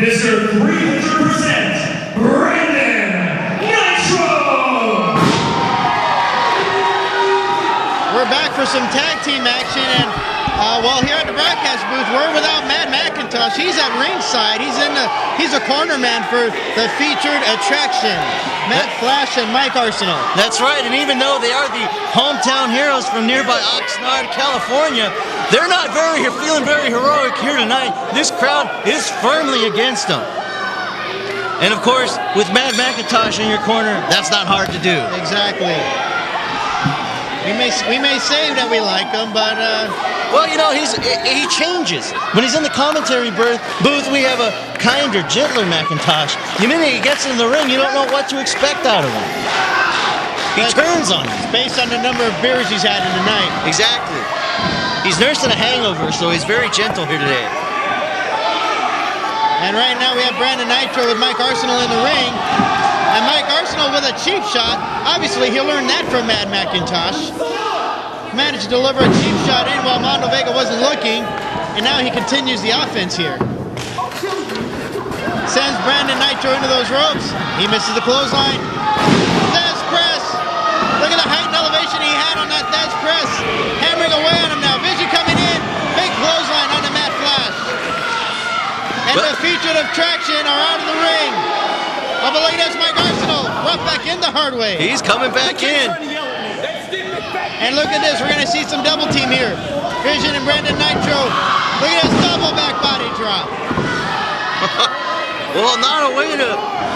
Mr. 300% Brandon Nitro! We're back for some tag team action, and well, here at the broadcast booth, we're without Matt McIntosh. He's at ringside. He's a corner man for the featured attraction, Matt Flash and Mike Arsenal. That's right, and even though they are the hometown heroes from nearby Oxnard, California, they're not feeling very heroic here tonight. This crowd is firmly against them. And of course, with Matt McIntosh in your corner, that's not hard to do. Exactly. We may say that we like him, but well, you know, he changes. When he's in the commentary booth, we have a kinder, gentler McIntosh. The minute he gets in the ring, you don't know what to expect out of him. He turns on you. Based on the number of beers he's had in the night. Exactly. He's nursing a hangover, so he's very gentle here today. And right now we have Brandon Nitro with Mike Arsenal in the ring. And Mike Arsenal with a cheap shot. Obviously, he'll learn that from Matt McIntosh. Managed to deliver a cheap shot in while Mondo Vega wasn't looking. And now he continues the offense here. Sends Brandon Nitro into those ropes. He misses the clothesline. Thesz press. Look at the height and elevation he had on that Thesz press. Hammering away on him now. Vizzion coming in. Big clothesline on the Matt Flash. And the featured attraction are out of the ring. Oh, but look at this, Mike Arsenal. Brought back in the hard way. He's coming back in. And look at this. We're going to see some double team here. Vizzion and Brandon Nitro. Look at this double back body drop. Well, not a way to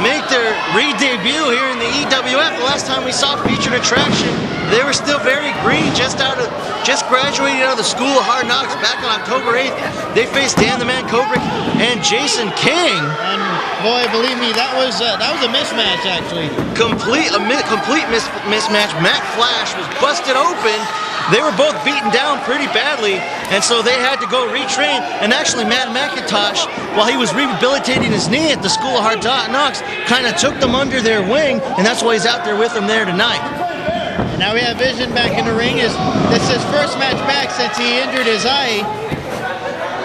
make their re-debut here in the EWF. The last time we saw featured attraction, they were still very green, just graduating out of the School of Hard Knocks back on October 8th. They faced Dan the Man Kubrick and Jason King. And boy, believe me, that was a mismatch actually. Complete mismatch. Matt Flash was busted open. They were both beaten down pretty badly, and so they had to go retrain. And actually, Matt McIntosh, while he was rehabilitating his knee at the School of Hard Knocks, kind of took them under their wing, and that's why he's out there with them there tonight. And now we have Vizzion back in the ring. This is his first match back since he injured his eye.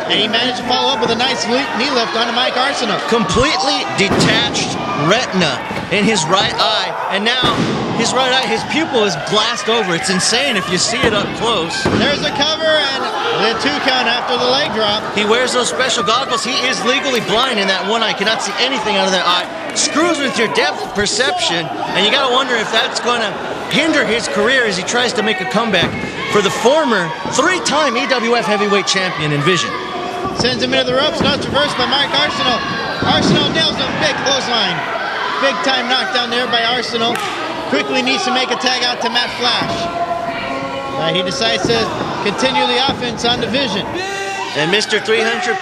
And he managed to follow up with a nice knee lift onto Mike Arsenal. Completely detached retina in his right eye, and now his right eye, his pupil is glassed over. It's insane if you see it up close. There's a cover and the 2 count after the leg drop. He wears those special goggles. He is legally blind in that one eye. Cannot see anything out of that eye. Screws with your depth perception, and you got to wonder if that's going to hinder his career as he tries to make a comeback for the former 3-time EWF heavyweight champion in Vizzion. Sends him into the ropes. No, it's reversed by Mike Arsenal. Arsenal nails him. Big clothesline. Big time knockdown there by Arsenal. Quickly needs to make a tag out to Matt Flash. He decides to continue the offense on the Vizzion. And Mr. 300%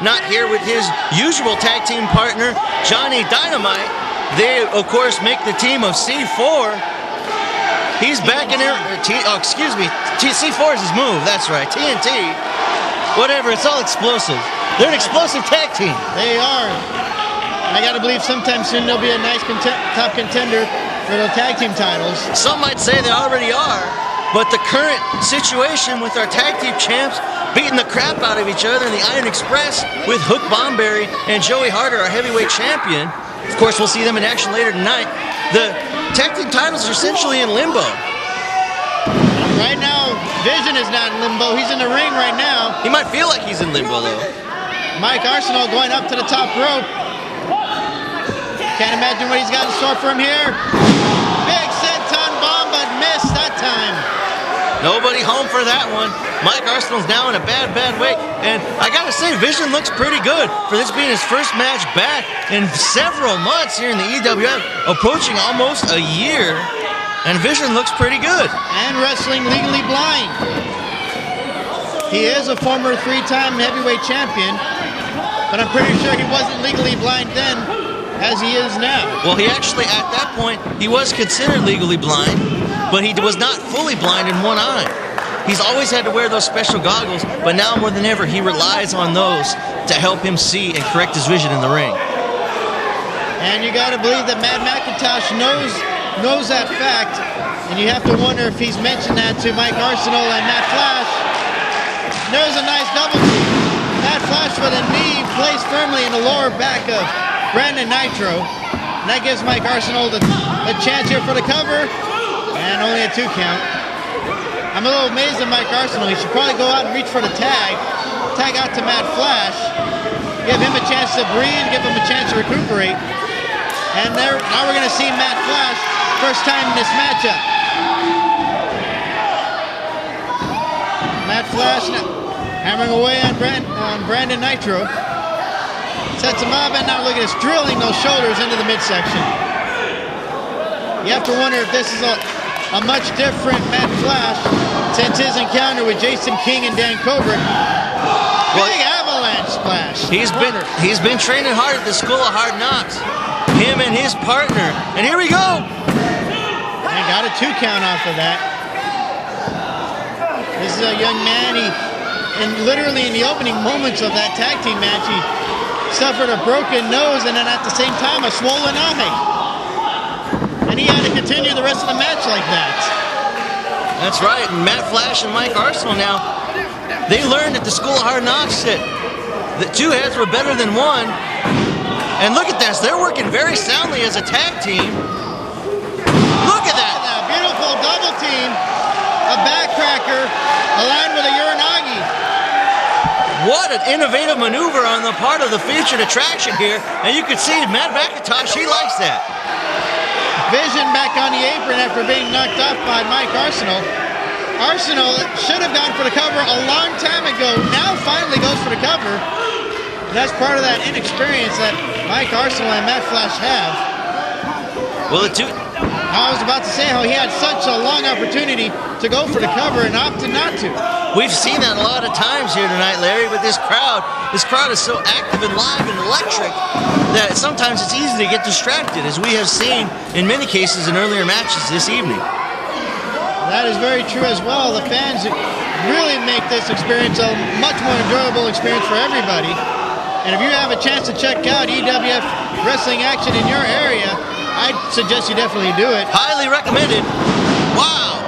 not here with his usual tag team partner, Johnny Dynamite. They, of course, make the team of C4. He's back in there. C4 is his move. That's right. TNT. Whatever. It's all explosive. They're an explosive tag team. They are. I got to believe sometime soon they'll be a nice top contender for the tag team titles. Some might say they already are, but the current situation with our tag team champs beating the crap out of each other in the Iron Express with Hook Bomberry and Joey Harder, our heavyweight champion. Of course, we'll see them in action later tonight. The tag team titles are essentially in limbo. Right now, Vizzion is not in limbo. He's in the ring right now. He might feel like he's in limbo, though. Mike Arsenal going up to the top rope. Can't imagine what he's got in store for him here. Big senton bomb, but missed that time. Nobody home for that one. Mike Arsenal's now in a bad way. And I gotta say, Vizzion looks pretty good for this being his first match back in several months here in the EWF, approaching almost a year. And Vizzion looks pretty good. And wrestling legally blind. He is a former 3-time heavyweight champion, but I'm pretty sure he wasn't legally blind then, as he is now. Well, he actually, at that point, he was considered legally blind, but he was not fully blind in one eye. He's always had to wear those special goggles, but now more than ever, he relies on those to help him see and correct his vision in the ring. And you got to believe that Matt McIntosh knows that fact, and you have to wonder if he's mentioned that to Mike Arsenal and Matt Flash. There's a nice double. Matt Flash with a knee placed firmly in the lower back of Brandon Nitro. And that gives Mike Arsenal a chance here for the cover, and only a 2 count. I'm a little amazed at Mike Arsenal. He should probably go out and reach for the tag out to Matt Flash, give him a chance to breathe, give him a chance to recuperate. And now we're going to see Matt Flash, first time in this matchup. Matt Flash hammering away on Brandon Nitro. Sets him up, and now look at this, drilling those shoulders into the midsection. You have to wonder if this is a much different Matt Flash since his encounter with Jason King and Dan Kobrick. Big avalanche splash. He's been training hard at the School of Hard Knocks. Him and his partner. And here we go. And got a 2 count off of that. This is a young man. Literally in the opening moments of that tag team match, he suffered a broken nose and then at the same time a swollen eye. And he had to continue the rest of the match like that. That's right. And Matt Flash and Mike Arsenal now, they learned at the School of Hard Knocks that 2 heads were better than 1. And look at this. They're working very soundly as a tag team. Look at that. Beautiful double team. A backcracker aligned with a Uranagi. What an innovative maneuver on the part of the featured attraction here. And you can see Matt McIntosh, he likes that. Vizzion back on the apron after being knocked off by Mike Arsenal. Arsenal should have gone for the cover a long time ago. Now finally goes for the cover. That's part of that inexperience that Mike Arsenal and Matt Flash have. Well, I was about to say how he had such a long opportunity to go for the cover and opted not to. We've seen that a lot of times here tonight, Larry, with this crowd. This crowd is so active and live and electric that sometimes it's easy to get distracted, as we have seen in many cases in earlier matches this evening. That is very true as well. The fans really make this experience a much more enjoyable experience for everybody. And if you have a chance to check out EWF wrestling action in your area, I'd suggest you definitely do it. Highly recommended. Wow.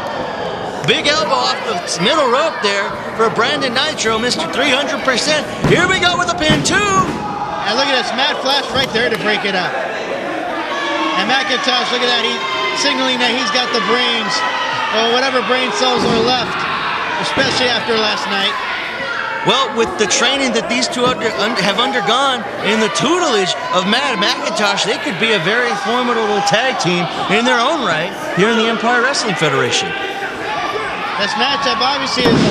Big elbow off the middle rope there for Brandon Nitro, Mr. 300%. Here we go with a pin, 2. And look at this, Matt Flash right there to break it up. And McIntosh, look at that, he's signaling that he's got the brains, or whatever brain cells are left, especially after last night. Well, with the training that these 2 have undergone in the tutelage of Matt McIntosh, they could be a very formidable tag team in their own right here in the Empire Wrestling Federation. This matchup obviously is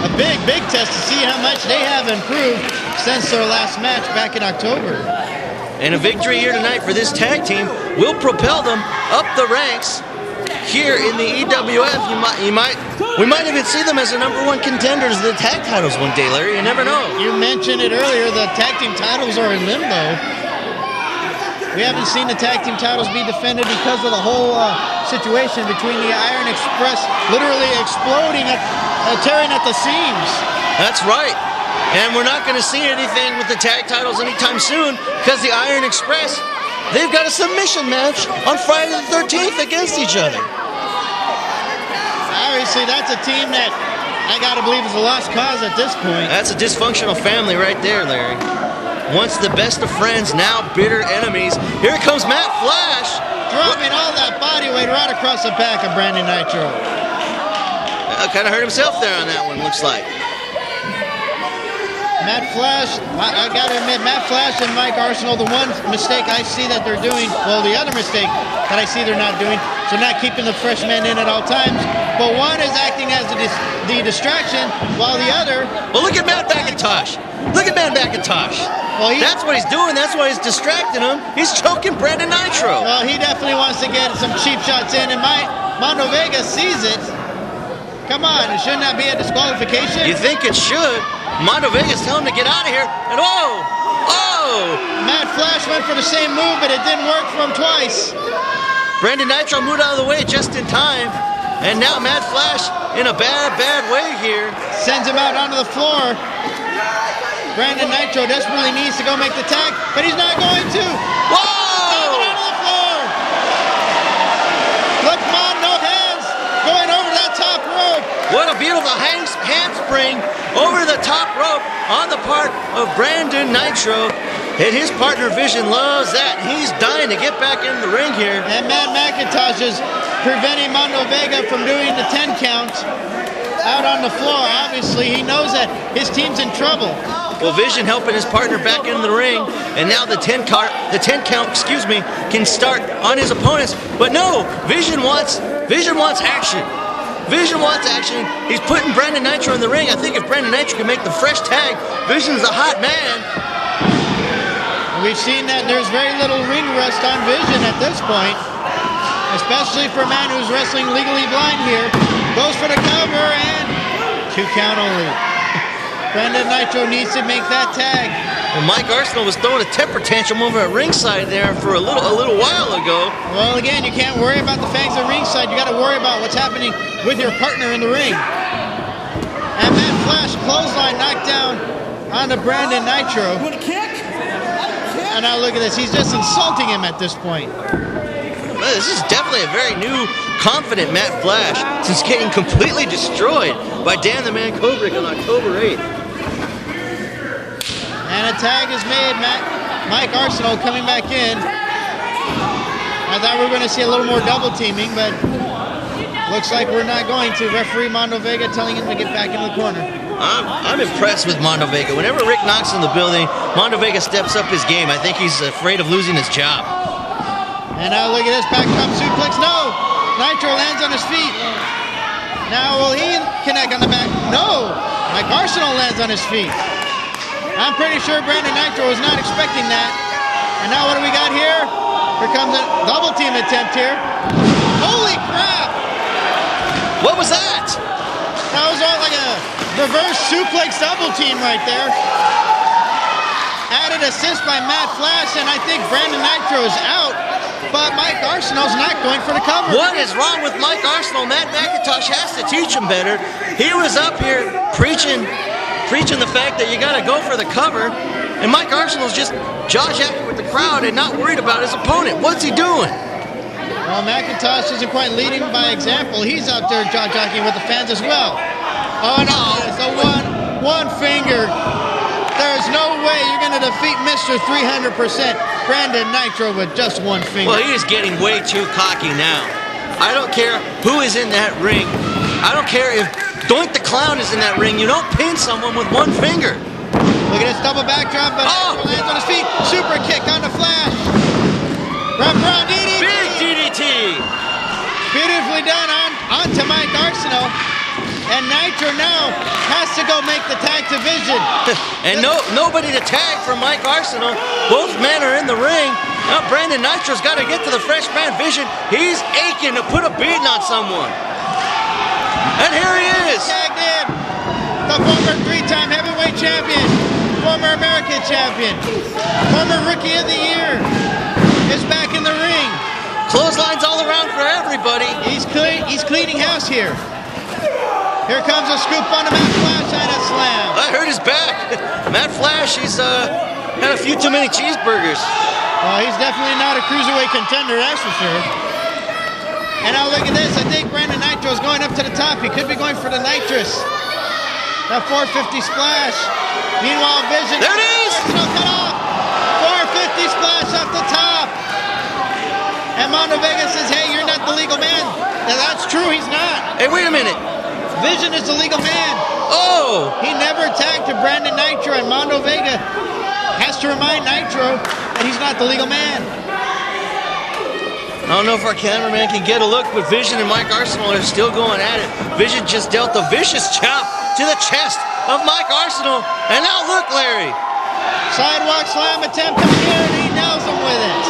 a big, big test to see how much they have improved since their last match back in October. And a victory here tonight for this tag team will propel them up the ranks here in the EWF. We might even see them as the #1 contenders of the tag titles one day, Larry. You never know. You mentioned it earlier, the tag team titles are in limbo. We haven't seen the tag team titles be defended because of the whole situation between the Iron Express literally exploding, tearing at the seams. That's right. And we're not going to see anything with the tag titles anytime soon because the Iron Express, they've got a submission match on Friday the 13th against each other. Obviously, that's a team that I got to believe is a lost cause at this point. That's a dysfunctional family right there, Larry. Once the best of friends, now bitter enemies. Here comes Matt Flash. Dropping all that body weight right across the back of Brandon Nitro. Kind of hurt himself there on that one, looks like. Matt Flash, I got to admit, Matt Flash and Mike Arsenal, the one mistake I see that they're doing, well, the other mistake that I see they're not doing, so not keeping the fresh men in at all times, but one is acting as the distraction, while the other... Well, look at Matt McIntosh. Look at Matt McIntosh. Well, that's what he's doing. That's why he's distracting him. He's choking Brandon Nitro. Well, he definitely wants to get some cheap shots in, and Mondo Vega sees it. Come on, shouldn't that be a disqualification? You think it should. Mondo Vega's telling him to get out of here, and oh! Matt Flash went for the same move, but it didn't work for him twice. Brandon Nitro moved out of the way just in time, and now Matt Flash in a bad way here. Sends him out onto the floor. Brandon Nitro desperately needs to go make the tag, but he's not going to. Whoa! Onto the floor. Look, no hands going over that top rope. What a beautiful handspring over the top rope on the part of Brandon Nitro. And his partner Vizzion loves that. He's dying to get back in the ring here. And Matt McIntosh is preventing Mondo Vega from doing the 10 count out on the floor. Obviously, he knows that his team's in trouble. Well, Vizzion helping his partner back in the ring, and now the 10 count, can start on his opponents. But no, Vizzion wants action. Vizzion wants action. He's putting Brandon Nitro in the ring. I think if Brandon Nitro can make the fresh tag, Vision's a hot man. We've seen that there's very little ring rust on Vizzion at this point, especially for a man who's wrestling legally blind here. Goes for the cover and 2 count only. Brandon Nitro needs to make that tag. Well, Mike Arsenal was throwing a temper tantrum over at ringside there for a little while ago. Well, again, you can't worry about the fangs at ringside. You got to worry about what's happening with your partner in the ring. And that flash clothesline knocked down onto Brandon Nitro. And now look at this. He's just insulting him at this point. Well, this is definitely a very new, confident Matt Flash since getting completely destroyed by Dan the Man Kubrick on October 8th. And a tag is made. Mike Arsenal coming back in. I thought we were going to see a little more double teaming, but looks like we're not going to. Referee Mondo Vega telling him to get back into the corner. I'm impressed with Mondo Vega. Whenever Rick Knox in the building, Mondo Vega steps up his game. I think he's afraid of losing his job. And now look at this backdrop suplex. No! Nitro lands on his feet. Now will he connect on the back? No! Mike Arsenal lands on his feet. I'm pretty sure Brandon Nitro was not expecting that. And now what do we got here? Here comes a double team attempt here. Holy crap! What was that? That was all like a reverse suplex double team right there. Added assist by Matt Flash, and I think Brandon Nitro is out, but Mike Arsenal's not going for the cover. What is wrong with Mike Arsenal? Matt McIntosh has to teach him better. He was up here preaching the fact that you got to go for the cover, and Mike Arsenal's just jaw-jacking with the crowd and not worried about his opponent. What's he doing? Well, McIntosh isn't quite leading by example. He's out there jaw-jacking with the fans as well. Oh no, it's a one finger. There's no way you're going to defeat Mr. 300% Brandon Nitro with just one finger. Well, he is getting way too cocky now. I don't care who is in that ring. I don't care if Doink the Clown is in that ring. You don't pin someone with one finger. Look at this double backdrop, but Nitro lands on his feet. Super kick on the Flash. Wrap around DDT. Big DDT. Beautifully done onto Mike Arsenal. And Nitro now has to go make the tag to Vizzion. And nobody to tag for Mike Arsenal. Both men are in the ring. Now Brandon Nitro's got to get to the fresh man Vizzion. He's aching to put a beating on someone. And here he is. Tagged in. The former 3-time heavyweight champion. Former American champion. Former Rookie of the Year is back in the ring. Clotheslines all around for everybody. He's cleaning house here. Here comes a scoop on the Matt Flash and a slam. I hurt his back. Matt Flash, he's had a few too many cheeseburgers. He's definitely not a cruiserweight contender, that's for sure. And now look at this. I think Brandon Nitro is going up to the top. He could be going for the nitrous. That 450 splash. Meanwhile, Vizzion. There it is. Cut off. 450 splash off the top. And Mondo Vega says, hey, you're not the legal man. Now, that's true. He's not. Hey, wait a minute. Vizzion is the legal man. Oh! He never tagged to Brandon Nitro, and Mondo Vega has to remind Nitro that he's not the legal man. I don't know if our cameraman can get a look, but Vizzion and Mike Arsenal are still going at it. Vizzion just dealt a vicious chop to the chest of Mike Arsenal, and now look, Larry. Sidewalk slam attempt coming here, and he nails him with it.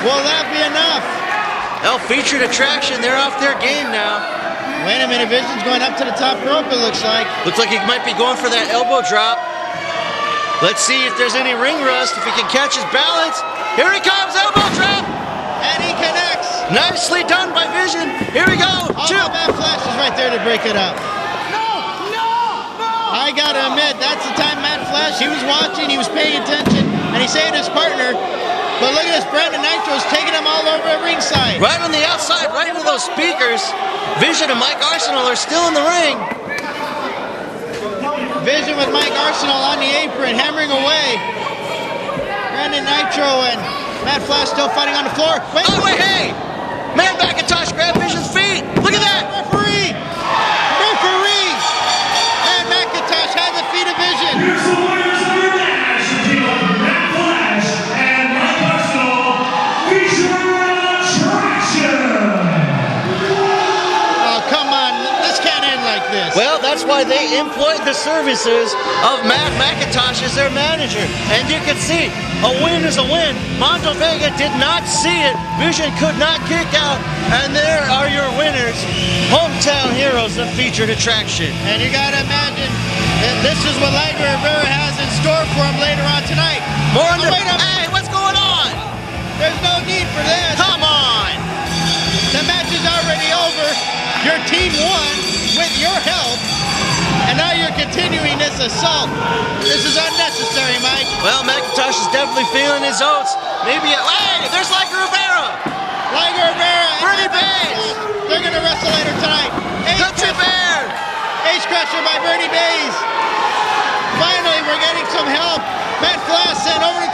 Will that be enough? Well, featured attraction, they're off their game now. Wait a minute, Vision's going up to the top rope, it looks like. Looks like he might be going for that elbow drop. Let's see if there's any ring rust, if he can catch his balance. Here he comes, elbow drop! And he connects. Nicely done by Vizzion. Here we go. Matt Flash is right there to break it up. No! I gotta admit, that's the time Matt Flash, he was watching, he was paying attention, and he saved his partner. But look at this, Brandon Nitro's taking him all over at ringside. Right on the outside, right into those speakers. Vizzion and Mike Arsenal are still in the ring. Vizzion with Mike Arsenal on the apron, hammering away. Brandon Nitro and Matt Flash still fighting on the floor. Wait, Oh, wait, hey! Man McIntosh grabbed Vizion's feet. Look at that! Referee! Referee! And McIntosh has the feet of Vizzion. Here's the winners of your match. The team of Matt Flash and Mike Arsenal. Featuring attraction. Oh, come on. This can't end like this. Well, that's why they employed the services of Matt McIntosh as their manager. And you can see, a win is a win. Mondo Vega did not see it. Vizzion could not kick out. And there are your winners. Hometown heroes, the featured attraction. And you got to imagine that this is what Liger Rivera has in store for him later on tonight. More on Oh, wait a minute. Hey, what's going on? There's no need for this. Come on! The match is already over. Your team won with your help. And now you're continuing this assault. This is unnecessary, Mike. Well, McIntosh is definitely feeling his oats. Maybe, hey, there's Liger Rivera! Liger Rivera and Bernie Matt Bays. McIntosh, they're going to wrestle later tonight. Country Bear! Ace Crusher by Bernie Bays. Finally, we're getting some help. Matt Flash sent over to